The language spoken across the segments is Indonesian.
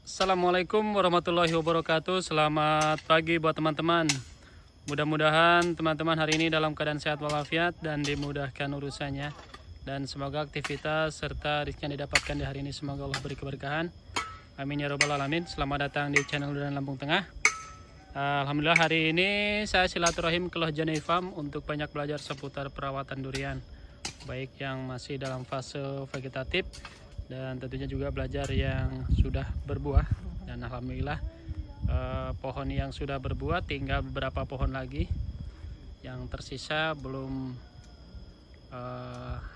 Assalamualaikum warahmatullahi wabarakatuh. Selamat pagi buat teman-teman. Mudah-mudahan teman-teman hari ini dalam keadaan sehat walafiat dan dimudahkan urusannya. Dan semoga aktivitas serta rezeki yang didapatkan di hari ini semoga Allah beri keberkahan. Amin ya robbal alamin. Selamat datang di channel Durian Lampung Tengah. Alhamdulillah hari ini saya silaturahim ke Loh Janei Farm untuk banyak belajar seputar perawatan durian, baik yang masih dalam fase vegetatif dan tentunya juga belajar yang sudah berbuah. Dan alhamdulillah pohon yang sudah berbuah tinggal beberapa pohon lagi, yang tersisa belum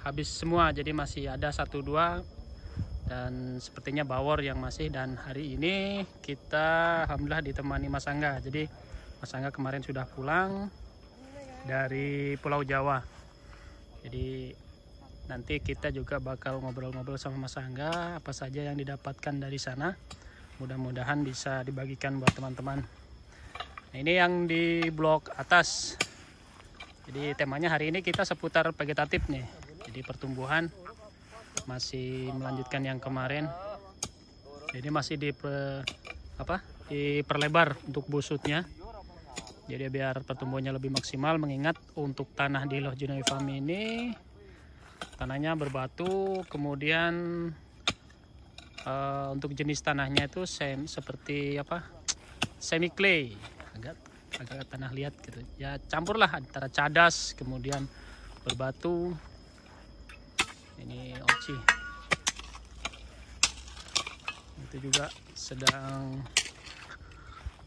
habis semua, jadi masih ada 1-2 dan sepertinya bawor yang masih. Dan hari ini kita alhamdulillah ditemani Mas Angga. Jadi Mas Angga kemarin sudah pulang dari Pulau Jawa, jadi nanti kita juga bakal ngobrol-ngobrol sama Mas Angga apa saja yang didapatkan dari sana. Mudah-mudahan bisa dibagikan buat teman-teman. Nah, ini yang di blok atas. Jadi temanya hari ini kita seputar vegetatif nih. Jadi pertumbuhan masih melanjutkan yang kemarin. Jadi masih diperlebar untuk busutnya. Jadi biar pertumbuhannya lebih maksimal, mengingat untuk tanah di Loh Janei Farm ini tanahnya berbatu, kemudian untuk jenis tanahnya itu seperti semi clay, agak tanah liat gitu ya, campurlah antara cadas kemudian berbatu. Ini oci itu juga sedang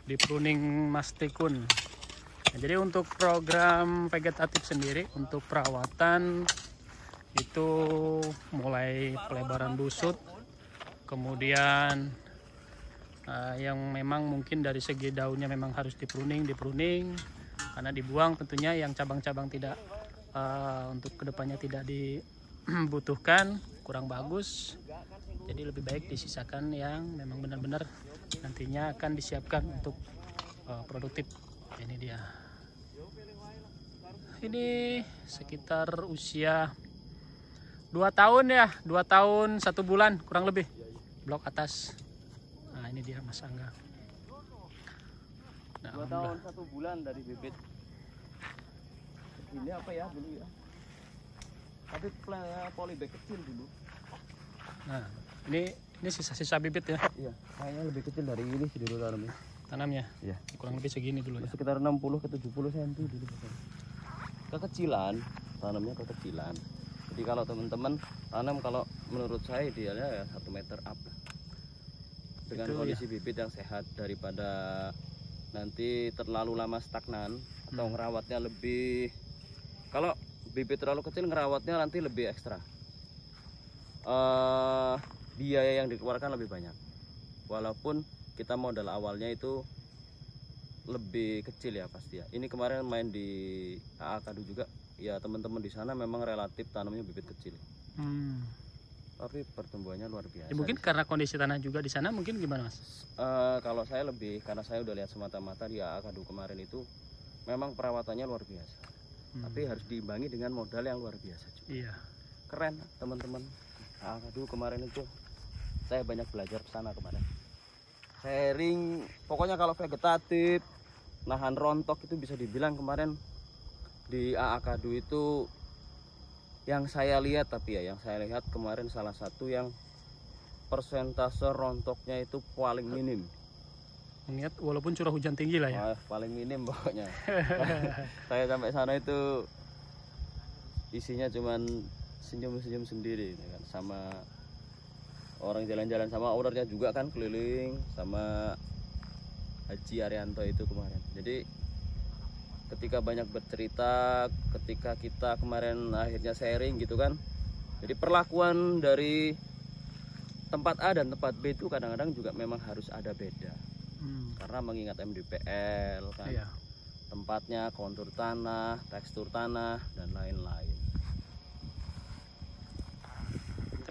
di pruning Mas Tekun. Nah, jadi untuk program vegetatif sendiri untuk perawatan itu mulai pelebaran busut, kemudian yang memang mungkin dari segi daunnya memang harus dipruning karena dibuang tentunya yang cabang-cabang tidak untuk kedepannya tidak dibutuhkan, kurang bagus. Jadi lebih baik disisakan yang memang benar-benar nantinya akan disiapkan untuk produktif. Ini dia. Ini sekitar usia 2 tahun ya, 2 tahun 1 bulan kurang lebih, blok atas. Nah ini dia Mas Angga. Nah, 2 tahun 1 bulan dari bibit. Ini apa ya dulu ya? Tapi polybag kecil dulu. Nah ini sisa-sisa bibit ya? Iya, kayaknya lebih kecil dari ini sih dulu Tanamnya? Iya. Kurang lebih segini dulu ya? Sekitar 60 ke 70 cm dulu. Kekecilan, tanamnya kekecilan. Jadi kalau teman-teman tanam, kalau menurut saya idealnya ya 1 meter up lah. Dengan itu, kondisi bibit yang sehat, daripada nanti terlalu lama stagnan atau ngerawatnya lebih. Kalau bibit terlalu kecil ngerawatnya nanti lebih ekstra. Biaya yang dikeluarkan lebih banyak. Walaupun kita modal awalnya itu lebih kecil ya pasti ya. Ini kemarin main di AA Kadu juga. Ya teman-teman di sana memang relatif tanamnya bibit kecil. Tapi pertumbuhannya luar biasa. Ya, mungkin karena kondisi tanah juga di sana mungkin gimana Mas? Kalau saya lebih, karena saya udah lihat semata-mata di AA Kadu kemarin itu memang perawatannya luar biasa. Tapi harus diimbangi dengan modal yang luar biasa juga. Iya. Keren teman-teman. AA Kadu kemarin itu saya banyak belajar ke sana kemarin. Sharing, pokoknya kalau vegetatif, nahan rontok itu bisa dibilang kemarin di AA Kadu itu yang saya lihat, tapi ya yang saya lihat kemarin salah satu yang persentase rontoknya itu paling minim. Mengingat walaupun curah hujan tinggi lah ya. Paling minim pokoknya. Saya sampai sana itu isinya cuman senyum-senyum sendiri kan, sama orang jalan-jalan, sama ownernya juga kan keliling, sama Haji Arianto itu kemarin. Jadi ketika banyak bercerita, ketika kita kemarin akhirnya sharing gitu kan, jadi perlakuan dari tempat A dan tempat B itu kadang-kadang juga memang harus ada beda. Karena mengingat MDPL kan, iya. Tempatnya, kontur tanah, tekstur tanah, dan lain-lain.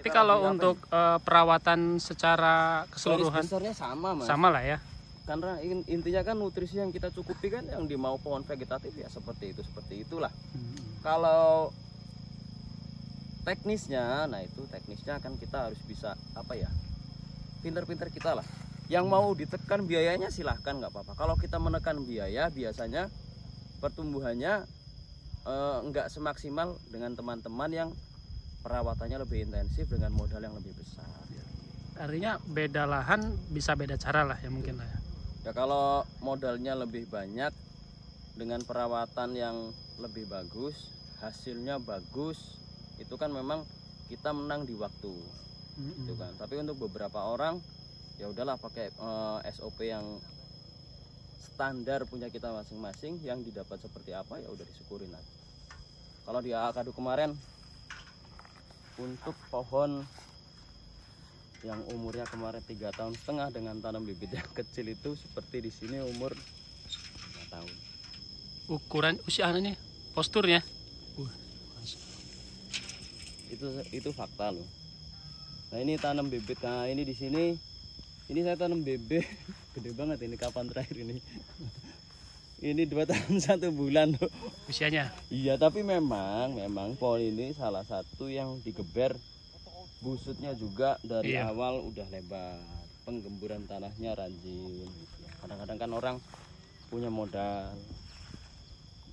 Tapi kalau untuk perawatan secara keseluruhan besarnya sama Mas. Sama lah ya. Karena intinya kan nutrisi yang kita cukupi kan yang di mau pohon vegetatif ya seperti itulah. Kalau teknisnya, nah itu teknisnya kan kita harus bisa apa ya, pinter-pinter kita lah Yang mau ditekan biayanya silahkan, nggak apa-apa. Kalau kita menekan biaya, biasanya pertumbuhannya nggak semaksimal dengan teman-teman yang perawatannya lebih intensif dengan modal yang lebih besar. Artinya beda lahan bisa beda cara lah ya mungkin lah ya. Ya kalau modalnya lebih banyak dengan perawatan yang lebih bagus, hasilnya bagus, itu kan memang kita menang di waktu, gitu kan. Tapi untuk beberapa orang ya udahlah pakai SOP yang standar punya kita masing-masing, yang didapat seperti apa ya udah disyukurin aja. Kalau di Akadu kemarin untuk pohon yang umurnya kemarin 3,5 tahun dengan tanam bibit yang kecil itu seperti di sini umur 5 tahun. Ukuran usia ini posturnya. Itu fakta loh. Nah ini tanam bibit, nah ini di sini ini saya tanam bebek gede banget ini, kapan terakhir ini? Ini 2 tahun 1 bulan loh Usianya. Iya, tapi memang pohon ini salah satu yang digeber, busutnya juga dari awal udah lebar, penggemburan tanahnya rajin. Kadang-kadang kan orang punya modal,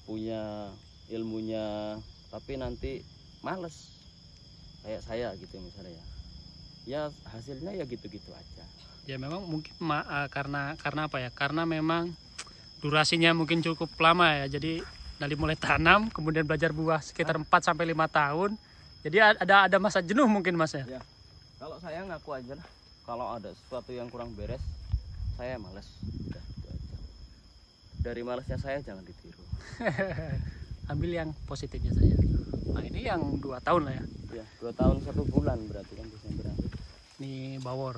punya ilmunya, tapi nanti males kayak saya gitu misalnya ya hasilnya ya gitu-gitu aja. Ya memang mungkin karena apa ya? Karena memang durasinya mungkin cukup lama ya. Jadi dari mulai tanam kemudian belajar buah sekitar 4 sampai 5 tahun. Jadi ada masa jenuh mungkin Mas ya. Ya. Kalau saya ngaku aja lah, kalau ada sesuatu yang kurang beres, saya males. Udah, gitu aja. Dari malesnya saya jangan ditiru. Ambil yang positifnya saja. Nah ini yang 2 tahun lah ya. Ya, 2 tahun 1 bulan berarti kan Desember. Ini bawor.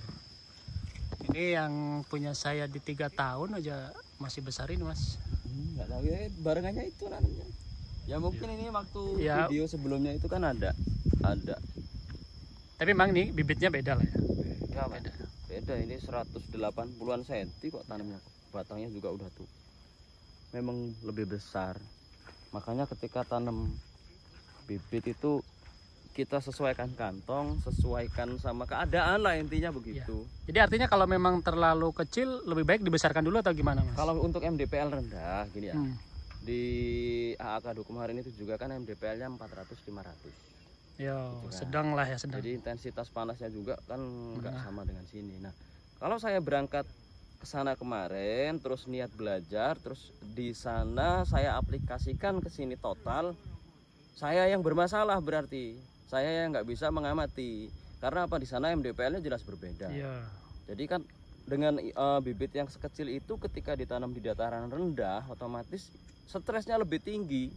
Ini yang punya saya di 3 tahun aja masih besar ini Mas. Nggak tahu ya, barengannya itu namanya. Ya mungkin ini waktu video sebelumnya itu kan ada. Tapi memang nih bibitnya beda lah ya. Ya, beda ini 180-an cm kok tanamnya. Batangnya juga udah tuh. Memang lebih besar. Makanya ketika tanam bibit itu kita sesuaikan kantong, sesuaikan sama keadaan lah, intinya begitu. Ya. Jadi artinya kalau memang terlalu kecil lebih baik dibesarkan dulu atau gimana Mas? Kalau untuk MDPL rendah gini ya. Di Akadu kemarin itu juga kan MDPL-nya 400-500. Yo, gitu kan. Sedang lah ya, sedang. Jadi intensitas panasnya juga kan nggak sama dengan sini. Nah, kalau saya berangkat ke sana kemarin terus niat belajar, terus di sana saya aplikasikan ke sini total, saya yang bermasalah berarti. Saya yang nggak bisa mengamati. Karena apa, di sana MDPL-nya jelas berbeda. Iya. Jadi kan dengan bibit yang sekecil itu ketika ditanam di dataran rendah, otomatis stresnya lebih tinggi.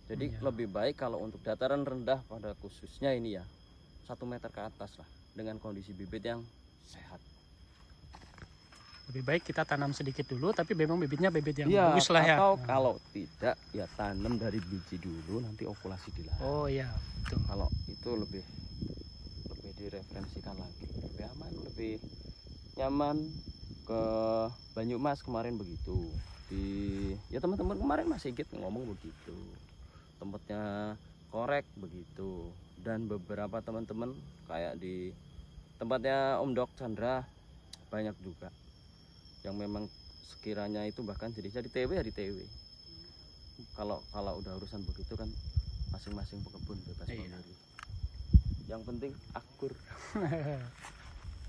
Jadi lebih baik kalau untuk dataran rendah pada khususnya ini ya 1 meter ke atas lah, dengan kondisi bibit yang sehat. Lebih baik kita tanam sedikit dulu, tapi memang bibitnya bibit yang bagus lah ya. Atau kalau tidak ya tanam dari biji dulu, nanti okulasi di lahan. Oh iya, betul. Kalau itu lebih direferensikan lagi, lebih aman, lebih nyaman. Ke Banyumas kemarin begitu. Ya teman-teman kemarin masih Sigit ngomong begitu. Tempatnya korek begitu. Dan beberapa teman-teman kayak di tempatnya Om Dok Chandra banyak juga yang memang sekiranya itu bahkan jenisnya di TW ya di TW. Kalau udah urusan begitu kan masing-masing pekebun bebas memilih. Yang penting akur.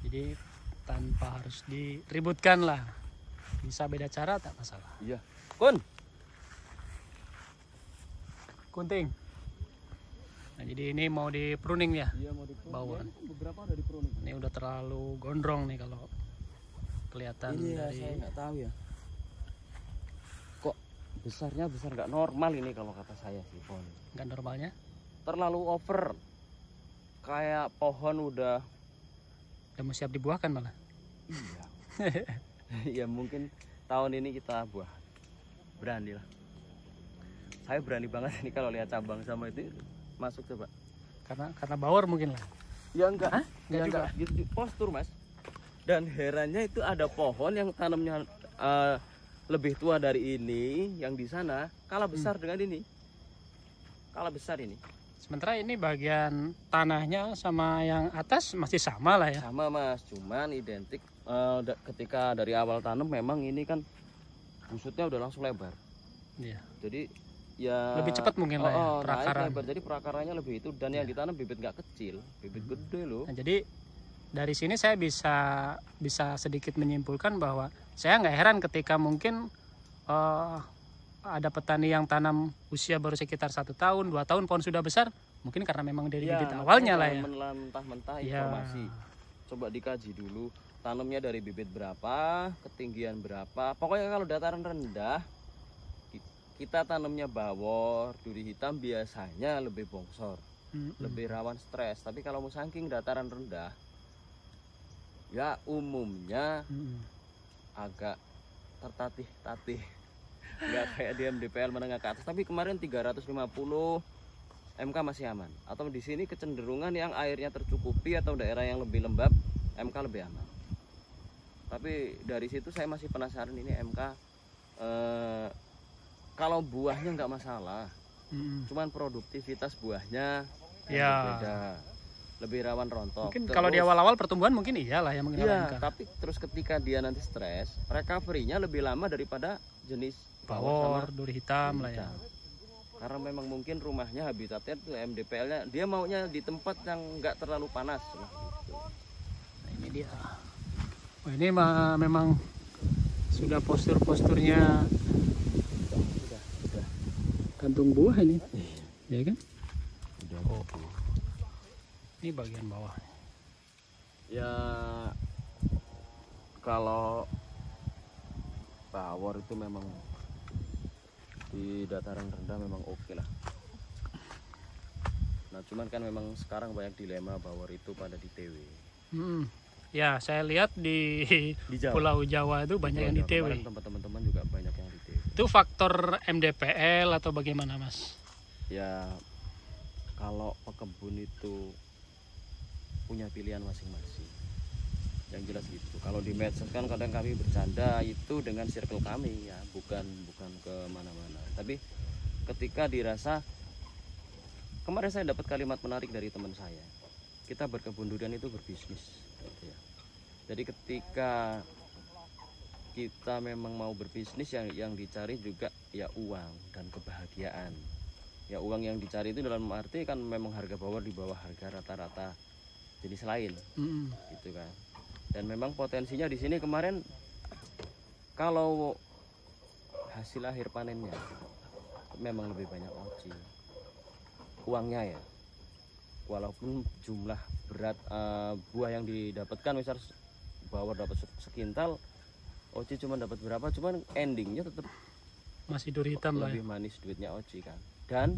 Jadi tanpa harus diributkan lah. Bisa beda cara tak masalah. Iya. Kunting. Nah, jadi ini mau di pruning ya? Iya, mau di pruning. Bawaan. Ya, beberapa udah di pruning. Ini udah terlalu gondrong nih kalau kelihatan ini ya, dari. saya nggak tahu ya. Kok besarnya besar nggak normal ini kalau kata saya sih pohon. Nggak normalnya? Terlalu over. Kayak pohon udah mau siap dibuahkan malah. Iya. Ya mungkin tahun ini kita buah. Berani lah. Saya berani banget ini kalau lihat cabang sama itu masuk coba. Karena bawor mungkin lah. Ya enggak. Ya enggak gitu postur, Mas. Dan herannya itu ada pohon yang tanamnya lebih tua dari ini, yang di sana kalah besar dengan ini. Kalah besar ini. Sementara ini bagian tanahnya sama yang atas masih sama lah ya. Sama Mas, cuman identik. Ketika dari awal tanam memang ini kan busutnya udah langsung lebar. Iya. Jadi ya Lebih cepat mungkin lah ya naik perakaran. lebar. Jadi perakarannya lebih itu, dan yang ditanam bibit nggak kecil, bibit gede loh. Nah, jadi dari sini saya bisa sedikit menyimpulkan bahwa saya nggak heran ketika mungkin ada petani yang tanam usia baru sekitar 1 tahun, 2 tahun, pohon sudah besar, mungkin karena memang dari bibit awalnya lah ya. Mentah-mentah Ya. informasi. Coba dikaji dulu, tanamnya dari bibit berapa, ketinggian berapa. Pokoknya kalau dataran rendah, kita tanamnya bawor, duri hitam biasanya lebih bongsor, lebih rawan stres. Tapi kalau mau saking dataran rendah, ya umumnya agak tertatih-tatih. Nggak kayak di MDPL menengah ke atas. Tapi kemarin 350 MK masih aman. Atau di sini kecenderungan yang airnya tercukupi atau daerah yang lebih lembab, MK lebih aman. Tapi dari situ saya masih penasaran ini MK kalau buahnya nggak masalah, cuman produktivitas buahnya ya beda, lebih rawan rontok. Mungkin kalau di awal-awal pertumbuhan mungkin iyalah ya mungkin. Iya, tapi terus ketika dia nanti stres, recovery-nya lebih lama daripada jenis bawor, duri hitam lah ya. Karena memang mungkin rumahnya habitatnya tuh MDPL-nya, dia maunya di tempat yang nggak terlalu panas. Gitu. Nah, ini dia. Wah, ini memang sudah posturnya Sudah. kantung buah ini, ya kan? Udah. Ini bagian bawah. Ya kalau bawor itu memang di dataran rendah memang oke lah. Nah cuman kan memang sekarang banyak dilema bawor itu pada di TW. Ya saya lihat di Jawa. Pulau Jawa itu banyak yang di TW. Teman-teman juga banyak yang di TW. Itu faktor MDPL atau bagaimana Mas? Ya kalau pekebun itu punya pilihan masing-masing. Yang jelas gitu. Kalau di medsos kan kadang kami bercanda itu dengan circle kami ya, bukan ke mana-mana. Tapi ketika dirasa, kemarin saya dapat kalimat menarik dari teman saya. Kita berkebun durian itu berbisnis gitu ya. Jadi ketika kita memang mau berbisnis, yang dicari juga ya uang dan kebahagiaan. Ya uang yang dicari itu dalam arti kan memang harga bawor di bawah harga rata-rata jenis lain, gitu kan. Dan memang potensinya di sini kemarin kalau hasil akhir panennya memang lebih banyak oci uangnya ya, walaupun jumlah berat buah yang didapatkan, misal bawor dapat sekintal, oci cuma dapat berapa, cuman endingnya tetap masih duri hitam lah ya. Lebih manis duitnya oci kan. Dan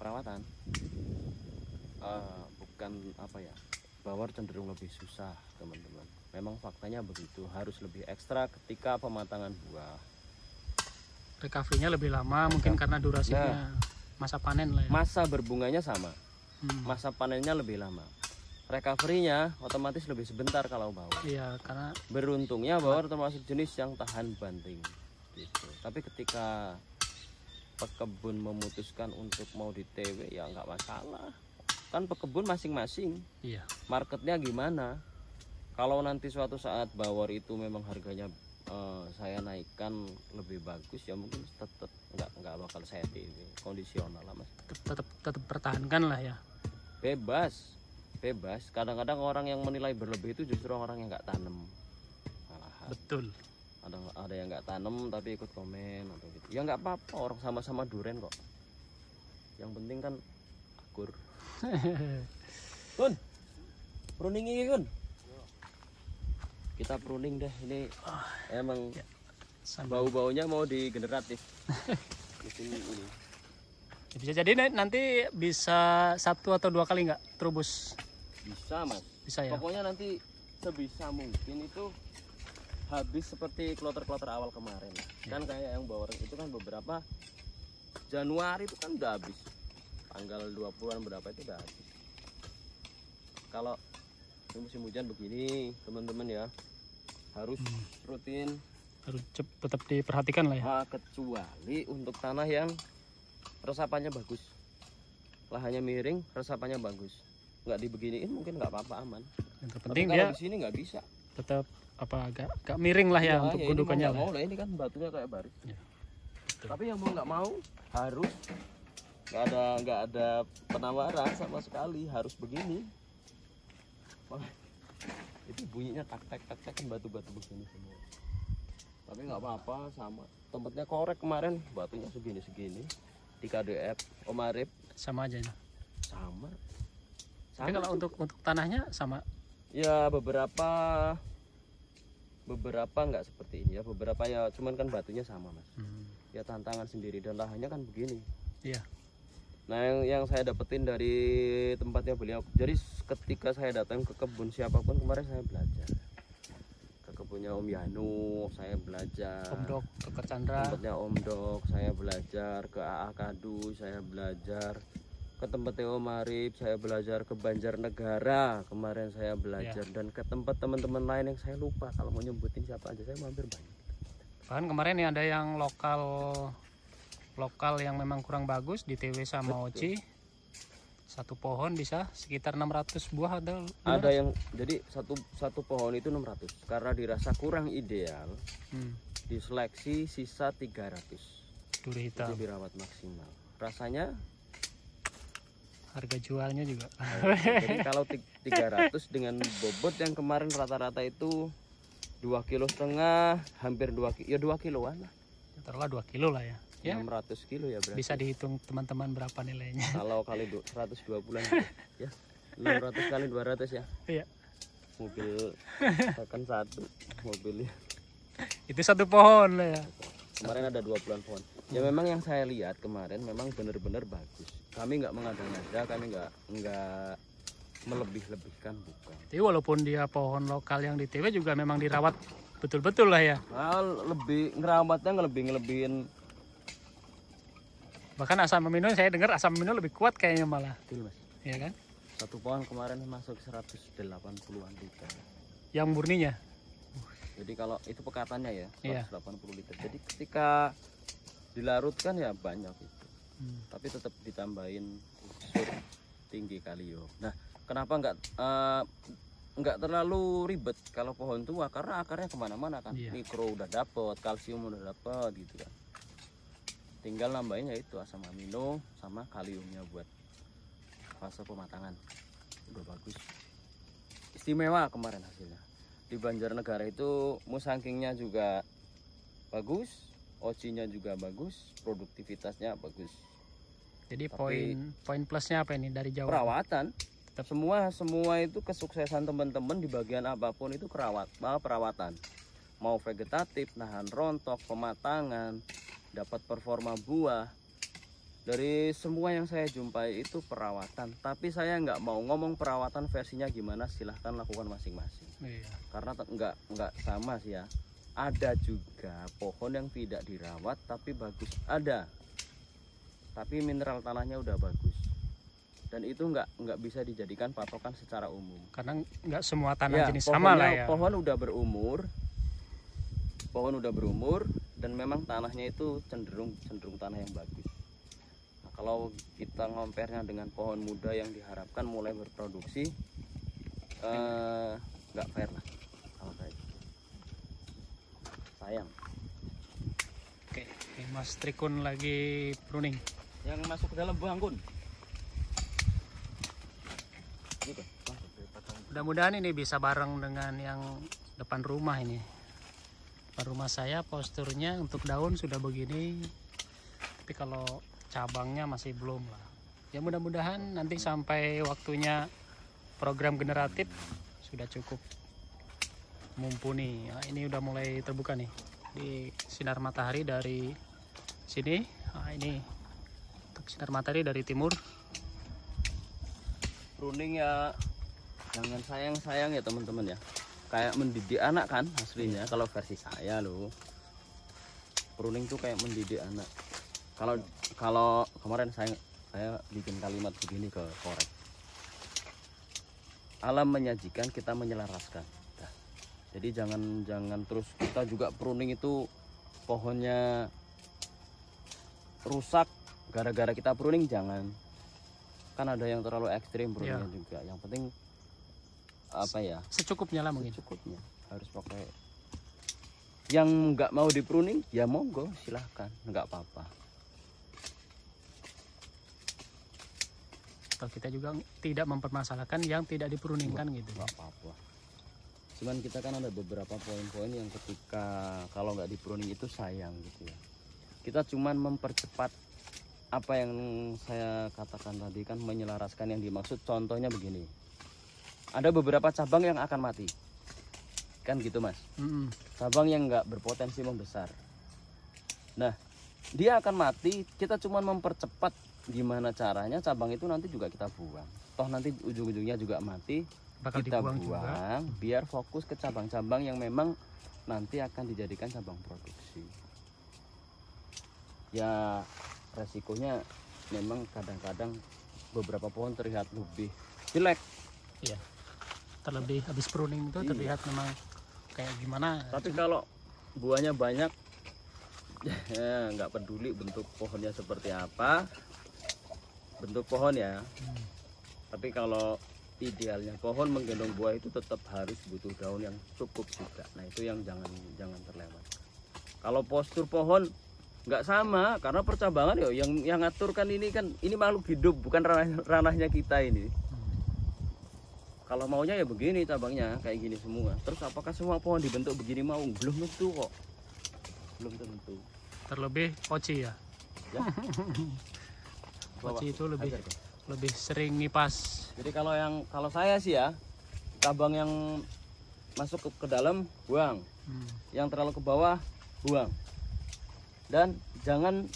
perawatan bukan apa ya, bawor cenderung lebih susah teman-teman. Memang faktanya begitu, harus lebih ekstra ketika pematangan buah. Recovery-nya lebih lama mungkin karena durasinya, masa panen lah ya. Masa berbunganya sama, masa panennya lebih lama. Recovery-nya otomatis lebih sebentar kalau bawor. Iya, karena beruntungnya bawor termasuk jenis yang tahan banting gitu. Tapi ketika pekebun memutuskan untuk mau di TW ya nggak masalah. Kan pekebun masing-masing, iya. Marketnya gimana? Kalau nanti suatu saat bawor itu memang harganya saya naikkan lebih bagus, ya mungkin tetap nggak bakal saya TW, kondisional lah Mas. Tetap pertahankan lah ya. Bebas. Kadang-kadang orang yang menilai berlebih itu justru orang yang nggak tanam. Betul. Ada yang nggak tanam tapi ikut komen atau gitu. Ya nggak apa-apa, orang sama-sama duren kok. Yang penting kan akur. Kun, pruning ini Kun. Kita pruning deh ini. Emang ya, bau-baunya mau di generatif. Mesin ini. Bisa jadi nanti bisa 1 atau 2 kali nggak terubus? Bisa Mas. Bisa ya. Pokoknya nanti sebisa mungkin itu habis seperti kloter-kloter awal kemarin. Kan kayak yang bawor itu kan beberapa Januari itu kan udah habis. Tanggal 20-an berapa itu udah habis. Kalau musim hujan begini teman-teman ya, harus rutin, harus tetap diperhatikan lah ya. kecuali untuk tanah yang resapannya bagus. lahannya miring, resapannya bagus. Nggak dibeginiin mungkin nggak apa-apa, aman. Yang Tapi terpenting kalau dia di sini nggak bisa. tetap apa agak miring lah ya, untuk ini gundukannya mau lah. nggak mau lah, ini kan batunya kayak baris. Ya, betul. Tapi yang mau nggak mau harus nggak ada penawaran sama sekali, harus begini. Wah, itu bunyinya tak kan batu-batu begini semua. Tapi nggak apa-apa, sama tempatnya korek kemarin batunya segini 3DF Om Arif Sama aja ya. sama. Tapi kalau untuk tanahnya sama. Ya beberapa nggak seperti ini ya, beberapa ya cuman kan batunya sama Mas. Ya tantangan sendiri dan lahannya kan begini. Iya. Nah yang saya dapetin dari tempatnya beliau, jadi ketika saya datang ke kebun siapapun kemarin saya belajar. Ke kebunnya Om Yanu saya belajar. Om Dok, Dr. Chandra. Tempatnya Om Dok saya belajar, ke AA Kadu saya belajar, ke tempatnya Om Arif saya belajar, ke Banjarnegara kemarin saya belajar, dan ke tempat teman-teman lain yang saya lupa kalau mau nyebutin siapa aja, saya mampir banyak. Bahkan kemarin nih ada yang lokal yang memang kurang bagus di TW sama Oci. Satu pohon bisa sekitar 600 buah ada yang jadi satu pohon itu 600 karena dirasa kurang ideal. Diseleksi sisa 300 duri hitam. itu dirawat maksimal. Rasanya Harga jualnya juga. jadi kalau 300 dengan bobot yang kemarin rata-rata itu 2,5 kilo, hampir 2 kilo, ya 2 kiloan lah. Taruhlah 2 kilo lah ya. Ya, 600 kilo ya berarti. bisa dihitung teman-teman berapa nilainya. Kalau kali 120 ya. 600 kali 200 ya. Iya. Mobil bahkan satu mobilnya. Itu satu pohon lah ya. Kemarin ada 20-an pohon. Ya memang yang saya lihat kemarin memang benar-benar bagus. Kami nggak mengada-ngada, kami nggak melebih-lebihkan, bukan. Tapi walaupun dia pohon lokal yang di TW juga memang dirawat betul-betul lah ya. Nah, lebih ngerawatnya ngelebihin. Bahkan asam amino, saya dengar asam amino lebih kuat kayaknya malah. Betul Mas. Iya kan? Satu pohon kemarin masuk 180-an liter. Yang murninya. Jadi kalau itu pekatannya ya, Iya. 180 liter. Jadi ketika dilarutkan ya banyak itu. Tapi tetap ditambahin unsur tinggi kalium. Nah, kenapa nggak terlalu ribet kalau pohon tua, karena akarnya kemana-mana kan. Iya. Mikro udah dapet, kalsium udah dapet gitu kan. Tinggal nambahinnya itu asam amino sama kaliumnya buat fase pematangan. Udah bagus. Istimewa kemarin hasilnya. Di Banjarnegara itu musangkingnya juga bagus, ocinya juga bagus, produktivitasnya bagus. Jadi Tapi poin plusnya apa ini dari Jawa? perawatan. Semua itu kesuksesan teman-teman di bagian apapun itu perawatan. Mau vegetatif, nahan rontok, pematangan, dapat performa buah. Dari semua yang saya jumpai itu perawatan. Tapi saya nggak mau ngomong perawatan versinya gimana, silahkan lakukan masing-masing. Iya. Karena nggak sama sih ya. Ada juga pohon yang tidak dirawat tapi bagus, ada. Tapi mineral tanahnya udah bagus. Dan itu nggak bisa dijadikan patokan secara umum. Karena nggak semua tanah Ya, jenis sama lah ya. Pohon udah berumur dan memang tanahnya itu cenderung tanah yang bagus. Nah, kalau kita ngompernya dengan pohon muda yang diharapkan mulai berproduksi, nggak fair lah sama saya. Sayang. Oke, ini Mas Trikun lagi pruning. Yang masuk ke dalam bangkun. Gitu. Mudah-mudahan ini bisa bareng dengan yang depan rumah ini. Depan rumah saya posturnya untuk daun sudah begini, tapi kalau cabangnya masih belum lah. Ya mudah-mudahan nanti sampai waktunya program generatif sudah cukup mumpuni. Nah, ini udah mulai terbuka nih di sinar matahari dari sini. Nah, ini untuk sinar matahari dari timur. Pruning ya jangan sayang-sayang ya teman-teman ya. Kayak mendidik anak kan aslinya kalau versi saya loh. Pruning tuh kayak mendidik anak. Kalau kemarin saya bikin kalimat begini ke korek. Alam menyajikan, kita menyelaraskan. Nah, jadi jangan terus kita juga pruning itu pohonnya rusak gara-gara kita pruning, jangan. kan ada yang terlalu ekstrim pruningnya Iya. juga. Yang penting apa ya, Secukupnya lah mungkin. secukupnya. Harus pakai yang nggak mau di pruning ya monggo silahkan, nggak apa-apa. Atau kita juga tidak mempermasalahkan yang tidak diproningkan gitu. Nggak apa-apa. Cuman kita kan ada beberapa poin-poin yang ketika kalau nggak di pruning itu sayang gitu ya. Kita cuman mempercepat apa yang saya katakan tadi, kan menyelaraskan yang dimaksud. Contohnya begini, ada beberapa cabang yang akan mati kan gitu mas, cabang yang nggak berpotensi membesar. Nah dia akan mati, kita cuma mempercepat gimana caranya cabang itu nanti juga kita buang. Toh nanti ujung-ujungnya juga mati, Bakal kita dibuang buang juga. biar fokus ke cabang-cabang yang memang nanti akan dijadikan cabang produksi. Ya resikonya memang kadang-kadang beberapa pohon terlihat lebih jelek, Iya. Terlebih habis pruning itu Iya. terlihat memang kayak gimana. tapi kalau buahnya banyak ya nggak peduli bentuk pohonnya seperti apa, bentuk pohon ya. Tapi kalau idealnya pohon menggendong buah itu tetap harus butuh daun yang cukup juga. Nah itu yang jangan terlewat. Kalau postur pohon nggak sama, karena percabangan ya yang ngaturkan ini kan, ini makhluk hidup, bukan ranahnya kita ini. Kalau maunya ya begini cabangnya kayak gini semua. Terus apakah semua pohon dibentuk begini mau? Belum tentu kok, belum tentu. Terlebih poci ya. Ya. Poci itu lebih Ajar, Kak. lebih sering ngipas. Jadi kalau saya sih ya, cabang yang masuk ke dalam buang, yang terlalu ke bawah buang. Dan jangan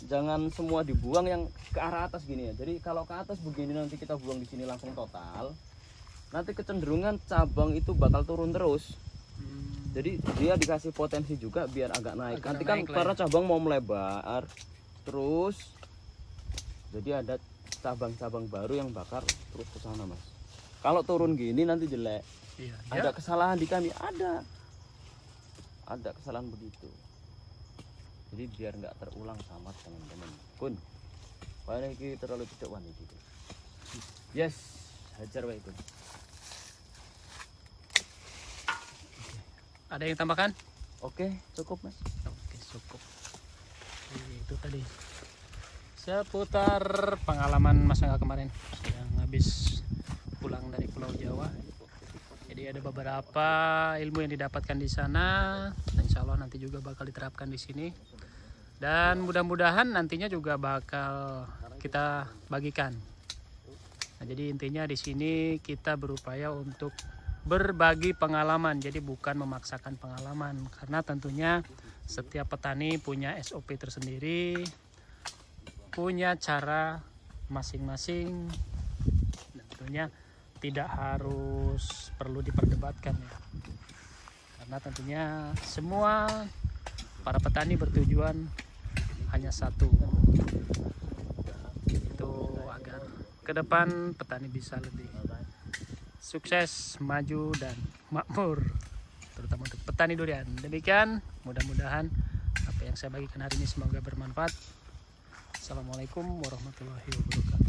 semua dibuang yang ke arah atas gini ya. Jadi kalau ke atas begini nanti kita buang di sini langsung total, nanti kecenderungan cabang itu bakal turun terus. Jadi dia dikasih potensi juga biar agak naik. Agak Nanti kan naik lah karena cabang mau melebar terus, jadi ada cabang-cabang baru yang bakar terus ke sana mas. Kalau turun gini nanti jelek. Iya. Ada kesalahan di kami, ada kesalahan begitu. Jadi biar nggak terulang sama teman-teman. Kun, mana ini terlalu cocok wan iki. Yes, hajar wae kun. Ada yang tambahkan? Oke, cukup mas. Oke, cukup. Itu tadi seputar pengalaman Mas Angga kemarin yang habis pulang dari Pulau Jawa. Jadi ada beberapa ilmu yang didapatkan di sana. Insya Allah nanti juga bakal diterapkan di sini. Dan mudah-mudahan nantinya juga bakal kita bagikan. Nah, jadi intinya di sini kita berupaya untuk berbagi pengalaman, jadi bukan memaksakan pengalaman, karena tentunya setiap petani punya SOP tersendiri, punya cara masing-masing, dan tentunya tidak harus perlu diperdebatkan ya, karena tentunya semua para petani bertujuan hanya satu, itu agar ke depan petani bisa lebih sukses, maju, dan makmur, terutama untuk petani durian. Demikian, mudah-mudahan apa yang saya bagikan hari ini semoga bermanfaat. Assalamualaikum warahmatullahi wabarakatuh.